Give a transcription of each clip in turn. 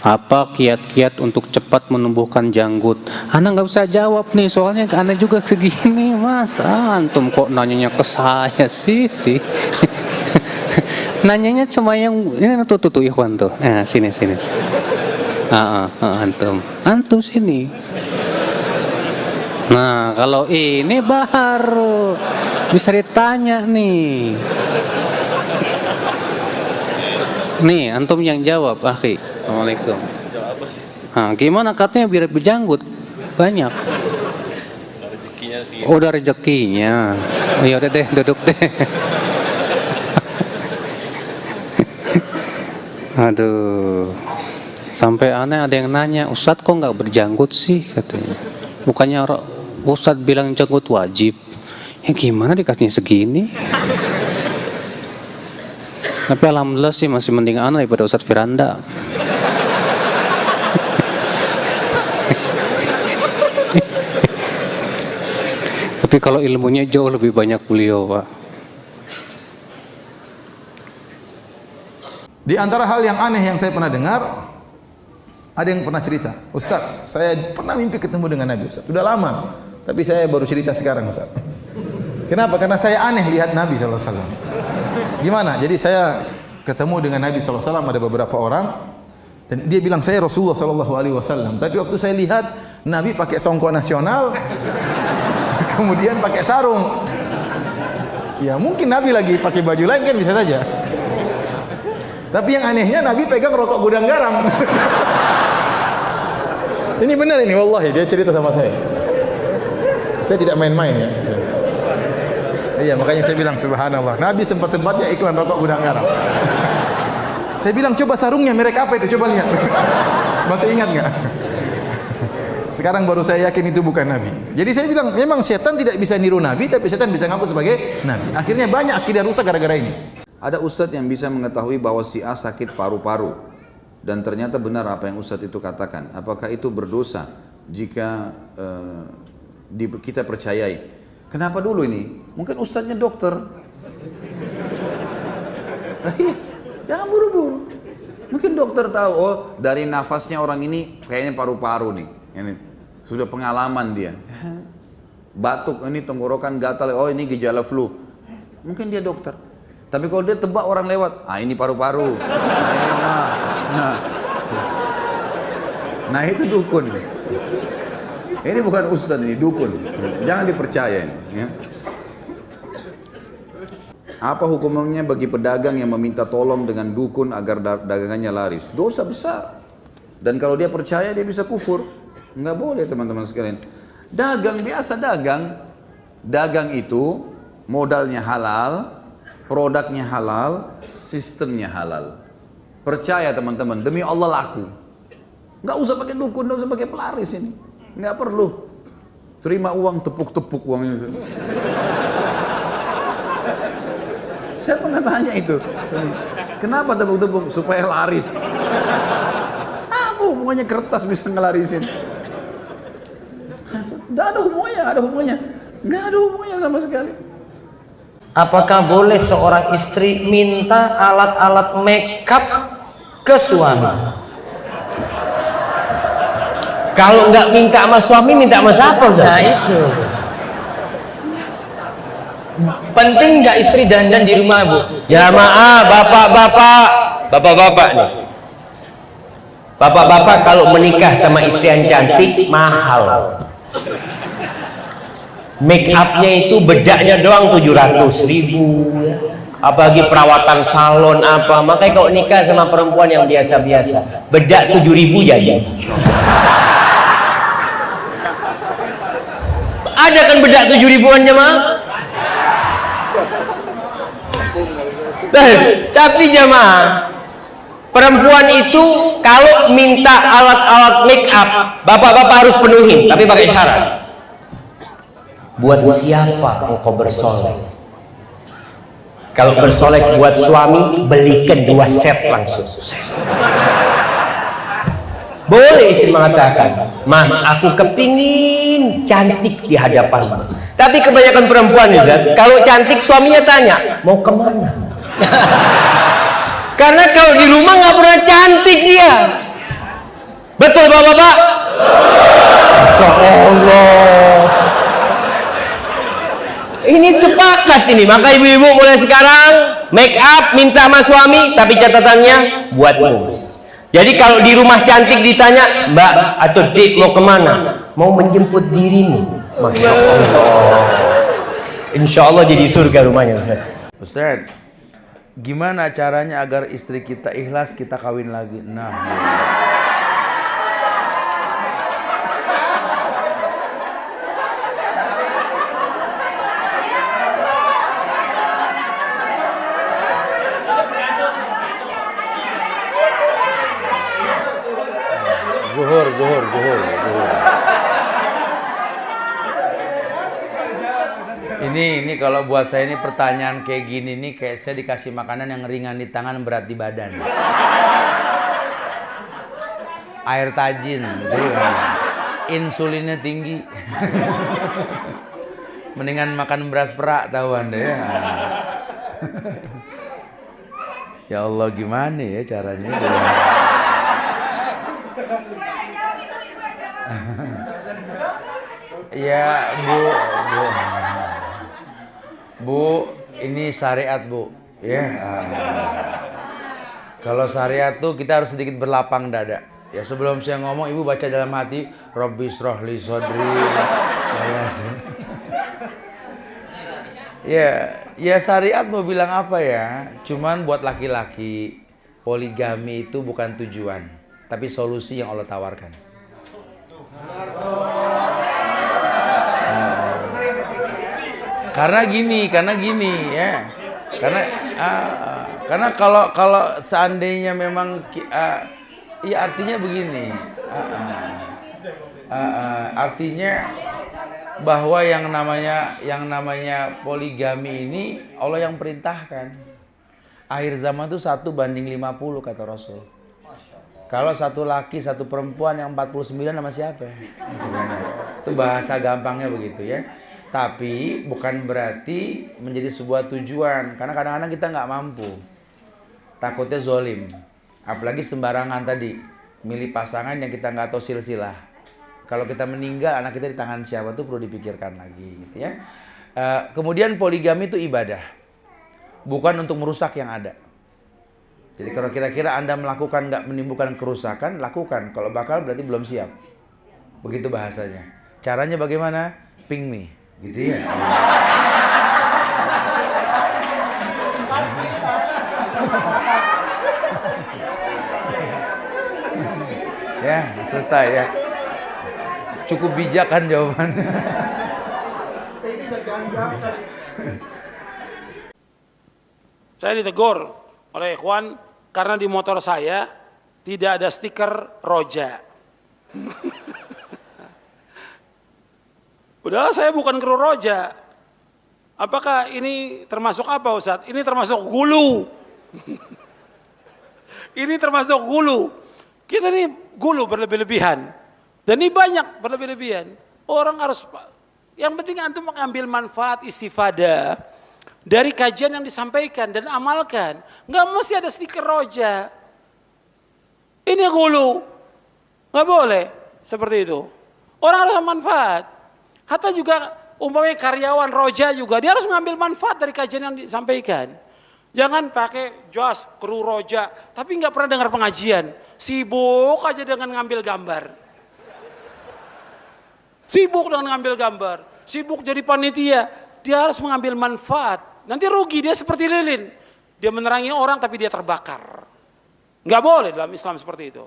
Apa kiat-kiat untuk cepat menumbuhkan janggut? Ana nggak usah jawab nih, soalnya ana juga segini mas. Antum kok nanyanya ke saya sih? Nanyanya cuma yang ini tuh Ikhwan tuh. Sini. Antum sini. Nah, kalau ini baru bisa ditanya nih. Nih, antum yang jawab, akhi. Assalamualaikum. Gimana katanya biar berjanggut? Banyak. Udah rezekinya. Oh, ya udah deh, duduk deh. Aduh. Sampai aneh ada yang nanya, Ustadz kok nggak berjanggut sih katanya. Bukannya Ustadz bilang janggut wajib. Ya gimana dikasihnya segini? Tapi alhamdulillah sih masih mending aneh daripada Ustadz Firanda. Tapi kalau ilmunya jauh lebih banyak beliau, Pak. Di antara hal yang aneh yang saya pernah dengar, ada yang pernah cerita, Ustaz, saya pernah mimpi ketemu dengan Nabi, Ustaz. Sudah lama, tapi saya baru cerita sekarang, Ustaz. Kenapa? Karena saya aneh lihat Nabi SAW. Gimana? Jadi saya ketemu dengan Nabi SAW, ada beberapa orang, dan dia bilang saya Rasulullah SAW. Tapi waktu saya lihat Nabi pakai songkok nasional, kemudian pakai sarung. Ya mungkin Nabi lagi pakai baju lain kan bisa saja. Tapi yang anehnya Nabi pegang rokok gudang garam. Ini benar ini, wallahi dia cerita sama saya. Saya tidak main-main ya. Iya, makanya saya bilang subhanallah. Nabi sempat-sempatnya iklan rokok gudang garam. Saya bilang coba sarungnya merek apa itu, coba lihat. Masih ingat nggak? Sekarang baru saya yakin itu bukan Nabi. Jadi saya bilang memang setan tidak bisa niru Nabi, tapi setan bisa ngaku sebagai Nabi. Akhirnya banyak akidah rusak gara-gara ini. Ada ustadz yang bisa mengetahui bahwa si A sakit paru-paru dan ternyata benar apa yang ustadz itu katakan. Apakah itu berdosa jika kita percayai? Kenapa dulu ini? Mungkin ustadznya dokter. Jangan buru-buru. Mungkin dokter tahu, oh dari nafasnya orang ini kayaknya paru-paru nih. Ini sudah pengalaman dia. Batuk, ini tenggorokan gatal, oh ini gejala flu. Mungkin dia dokter. Tapi kalau dia tebak orang lewat, ini paru-paru. Nah itu dukun. Ini bukan ustaz, ini dukun. Jangan dipercaya ini. Ya. Apa hukumnya bagi pedagang yang meminta tolong dengan dukun agar dagangannya laris? Dosa besar. Dan kalau dia percaya dia bisa kufur. Enggak boleh teman-teman sekalian. Dagang biasa dagang. Dagang itu modalnya halal, produknya halal, sistemnya halal. Percaya teman-teman, demi Allah laku. Nggak usah pakai dukun, nggak usah pakai pelaris ini. Nggak perlu. Terima uang, tepuk-tepuk uangnya. Saya pernah tanya itu. Kenapa tepuk-tepuk? Supaya laris. Apa hubungannya kertas bisa ngelarisin? Nggak ada hubungannya, Nggak ada hubungannya sama sekali. Apakah boleh seorang istri minta alat-alat makeup ke suami? Kalau nggak minta sama suami, minta sama siapa? Nah itu. Penting nggak istri dandan di rumah, Bu? Ya maaf, bapak-bapak nih. Bapak-bapak kalau menikah sama istri yang cantik mahal. Make upnya itu bedaknya doang 700.000, apalagi perawatan salon apa. Makanya kalau nikah sama perempuan yang biasa-biasa, bedak 7.000 jadi. Ada kan bedak 7.000-an jemaah? Tapi jemaah, perempuan itu kalau minta alat-alat make up, bapak-bapak harus penuhin, tapi pakai syarat. Buat siapa engkau bersolek? Kalau bersolek buat suami, belikan 2 set langsung. Boleh istri mengatakan, Mas, aku kepingin cantik di hadapanmu. Tapi kebanyakan perempuan, Ustaz, kalau cantik suaminya tanya, mau kemana? Karena kalau di rumah nggak pernah cantik dia. Betul bapak-bapak? Masya Allah. Ini sepakat ini. Maka ibu-ibu mulai sekarang make up minta sama suami, tapi catatannya buat mus. Jadi kalau di rumah cantik ditanya, Mbak atau Dik mau kemana? Mau menjemput dirimu. Masya Allah. Insya Allah jadi surga rumahnya Ustaz. Ustaz, gimana caranya agar istri kita ikhlas kita kawin lagi? Nah, Zuhur. Ini kalau buat saya ini pertanyaan kayak gini nih kayak saya dikasih makanan yang ringan di tangan berat di badan. Air tajin, jadi insulinnya tinggi. Mendingan makan beras perak tahu Anda ya. Ya Allah gimana ya caranya? Ya Bu, ini syariat Bu, ya. Kalau syariat tuh kita harus sedikit berlapang dada. Ya sebelum saya ngomong, ibu baca dalam hati, Robbi shrah li sodri. Ya syariat mau bilang apa ya? Cuman buat laki-laki, poligami itu bukan tujuan, tapi solusi yang Allah tawarkan. Karena gini ya. Karena kalau seandainya memang ya artinya begini. Artinya bahwa yang namanya poligami ini Allah yang perintahkan. Akhir zaman itu 1:50 kata Rasul. Kalau satu laki satu perempuan yang 49 sama siapa? Itu bahasa gampangnya begitu ya. Tapi bukan berarti menjadi sebuah tujuan. Karena kadang-kadang kita nggak mampu. Takutnya zolim. Apalagi sembarangan tadi. Milih pasangan yang kita nggak tahu silsilah. Kalau kita meninggal, anak kita di tangan siapa tuh perlu dipikirkan lagi. Gitu ya. Kemudian poligami itu ibadah. Bukan untuk merusak yang ada. Jadi kalau kira-kira Anda melakukan nggak menimbulkan kerusakan, lakukan. Kalau bakal berarti belum siap. Begitu bahasanya. Caranya bagaimana? Ping me. Gitu ya. Ya, selesai ya. Cukup bijak kan jawabannya. Saya ditegur oleh ikhwan karena di motor saya tidak ada stiker Roja. Padahal saya bukan kru Roja. Apakah ini termasuk apa Ustadz? Ini termasuk gulu. Ini termasuk gulu. Kita ini gulu berlebih-lebihan. Dan ini banyak berlebih-lebihan. Orang harus, yang penting antum mengambil manfaat istifadah dari kajian yang disampaikan dan amalkan. Nggak mesti ada stiker Roja. Ini gulu. Nggak boleh seperti itu. Orang harus manfaat. Hatta juga umpamanya karyawan Roja juga, dia harus mengambil manfaat dari kajian yang disampaikan. Jangan pakai jas kru Roja, tapi nggak pernah dengar pengajian. Sibuk aja dengan ngambil gambar. Sibuk dengan ngambil gambar. Sibuk jadi panitia. Dia harus mengambil manfaat. Nanti rugi, dia seperti lilin. Dia menerangi orang tapi dia terbakar. Nggak boleh dalam Islam seperti itu.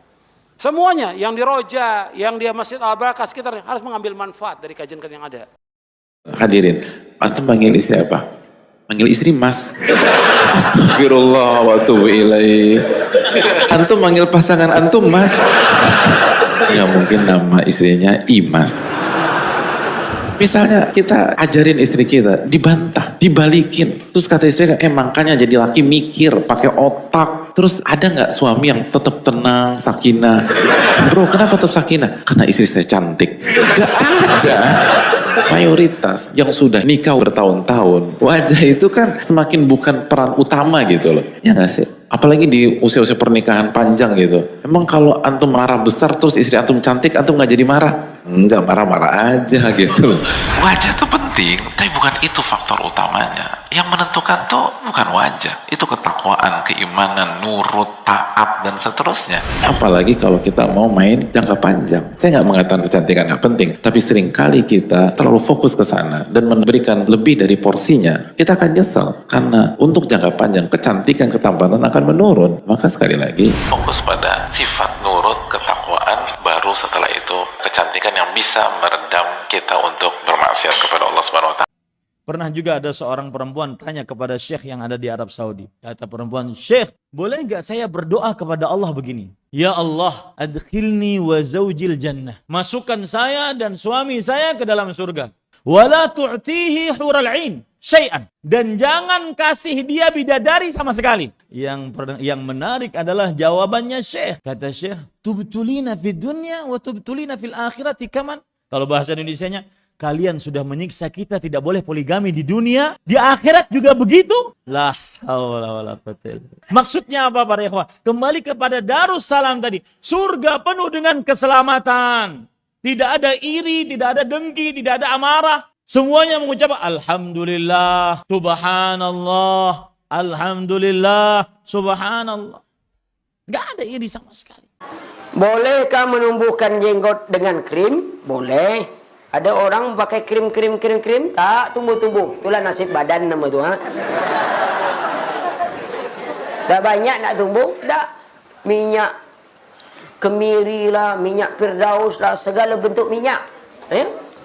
Semuanya yang di Roja, yang di Masjid Al-Barakah sekitar harus mengambil manfaat dari kajian-kajian yang ada. Hadirin, antum panggil istri apa? Panggil istri Mas. Astagfirullah wa atubu ilaih. Antum manggil pasangan antum Mas. Nggak mungkin nama istrinya Imas. Misalnya kita ajarin istri kita, dibantah, dibalikin. Terus kata istri, makanya jadi laki mikir, pakai otak. Terus ada nggak suami yang tetap tenang, sakinah? Bro, kenapa tetap sakinah? Karena istri saya cantik. Gak ada. mayoritas yang sudah nikah bertahun-tahun, wajah itu kan semakin bukan peran utama gitu loh. Ya nggak sih? Apalagi di usia-usia pernikahan panjang gitu. Emang kalau antum marah besar terus istri antum cantik, antum nggak jadi marah? Enggak, marah-marah aja gitu loh. Wajah itu penting, tapi bukan itu faktor utamanya. Yang menentukan tuh bukan wajah, itu ketakwaan, keimanan, nurut, taat, dan seterusnya. Apalagi kalau kita mau main jangka panjang. Saya nggak mengatakan kecantikan nggak penting, tapi seringkali kita terlalu fokus ke sana dan memberikan lebih dari porsinya. Kita akan nyesel, karena untuk jangka panjang kecantikan, ketampanan akan menurun. Maka sekali lagi, fokus pada sifat nurut, ketakwaan, baru setelah itu kecantikan yang bisa meredam kita untuk bermaksiat kepada Allah Subhanahu wa taala. Pernah juga ada seorang perempuan tanya kepada syekh yang ada di Arab Saudi. Kata perempuan, "Syekh, boleh nggak saya berdoa kepada Allah begini? Ya Allah, adkhilni wa zawjil jannah. Masukkan saya dan suami saya ke dalam surga. Wala tu'tihi hural 'ain syai'an." Dan jangan kasih dia bidadari sama sekali. Yang menarik adalah jawabannya syekh. Kata syekh, "Tubtulina fid dunya wa tubtulina fil akhirati kaman." Kalau bahasa Indonesianya, kalian sudah menyiksa kita tidak boleh poligami di dunia, di akhirat juga begitu. La haula wala quwwata. Maksudnya apa para ikhwah? Kembali kepada Darussalam tadi. Surga penuh dengan keselamatan. Tidak ada iri, tidak ada dengki, tidak ada amarah. Semuanya mengucap alhamdulillah, subhanallah, alhamdulillah, subhanallah. Enggak ada iri sama sekali. Bolehkah menumbuhkan jenggot dengan krim? Boleh. Ada orang pakai krim, tak tumbuh-tumbuh. Itulah nasib badan nama itu. Dah banyak nak tumbuh, dah. Minyak kemiri lah, minyak firdaus lah, segala bentuk minyak.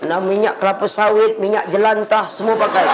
Nah, minyak kelapa sawit, minyak jelantah, semua pakai.